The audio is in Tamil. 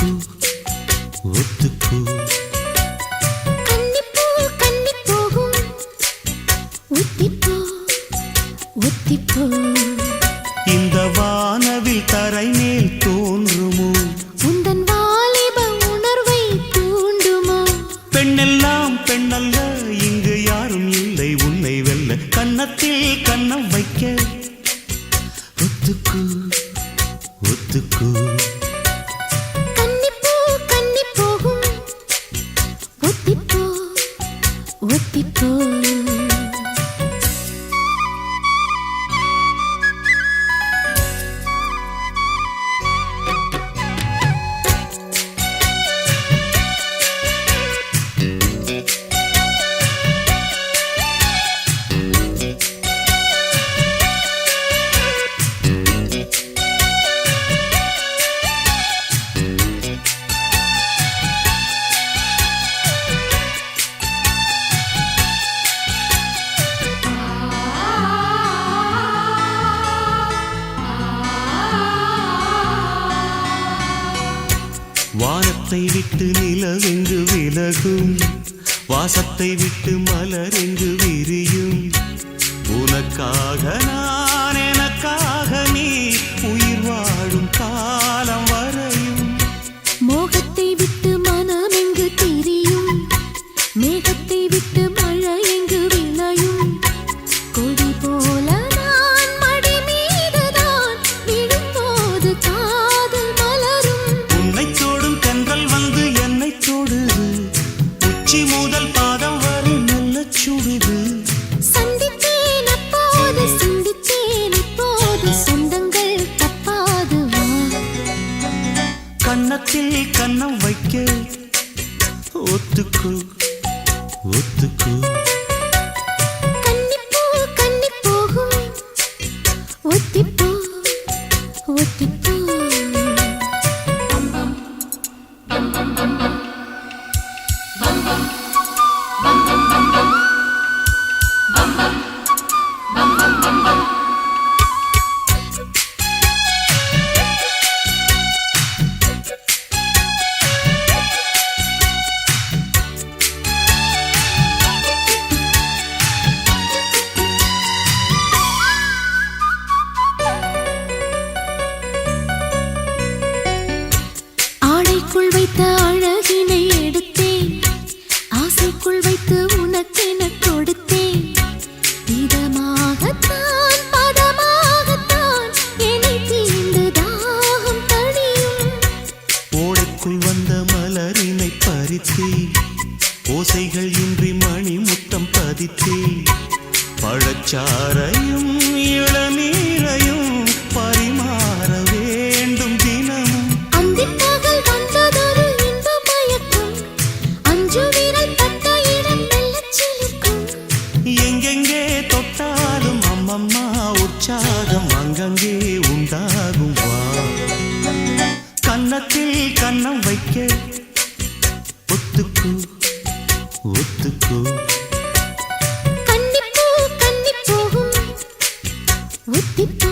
ஒத்துக்கு ஒத்துக்கு கன்னிப்பூ கன்னி போகும் ஒத்திப்போ ஒத்திப்போ இந்த வானவில் தரை மேல் தோன்றுமோ உந்தன் வாலிப உணர்வை தூண்டுமோ பெண்ணெல்லாம் பெண்ணல்ல இங்கு யாரும் இல்லை உன்னை வெல்ல கன்னத்தில் கன்னம் வைக்க ஒத்துக்கு ஒத்துக்கு கன்னிப்பூ கன்னி போகும் ஒத்திப்போ ஒத்திப்போ வானத்தை விட்டு நிலவெங்கு விலகும் வாசத்தை விட்டு மலரெங்கு விரியும் உனக்காக நான் எனக்காக நீ உயிர் வாழும் காலம் வரையும் மோகத்தை விட்டு மனம் எங்கு திரியும் மேகத்தை விட்டு மழை எங்கு விளையும் கொடி போல நான் மடி மீதுதான் விழும்போது காதல் மலரும் உன்னை தோடும் தென்றல் வந்து என்னை தொடுது உச்சி முதல் பாதம் வரை நல்ல சுடுது சந்தித்தேன் அப்போது சிந்தித்தேன் இப்போது சொந்தங்கள் தப்பாது வா கன்னத்தில் கன்னம் வைக்க ஒத்துக்கு ஒத்துக்கு கன்னிப்பூ கன்னி போகும் ஒத்திப்போ ஒத்திப்போ ஆடைக்குள் வைத்த அழகினை எடுத்தேன் ஆசைக்குள் வைத்து உனக்கென கொடுத்தேன் இதமாகத்தான் பதமாகத்தான் என்னை தீண்டு தாகம் தணியும் ஓடைக்குள் வந்த மலரினை பறித்தே ஓசைகள் இன்றி மணி முத்தம் பதித்தே பழச்சாரையும் இளநீரையும் பரிமாற வேண்டும் தினமும் அந்திப்பகல் வந்ததொரு இன்ப மயக்கம் அஞ்சு விரல் பட்ட இடம் மெல்லச் சிலிர்க்கும் எங்கெங்கே தொட்டாலும் அம்மம்மா உற்சாகம் அங்கங்கே உண்டாகும் வா கன்னத்தில் கன்னம் வைக்க ஒத்துக்கு ஒத்துக்கு கன்னிப்பூ கன்னி போகும் ஒத்திப்போ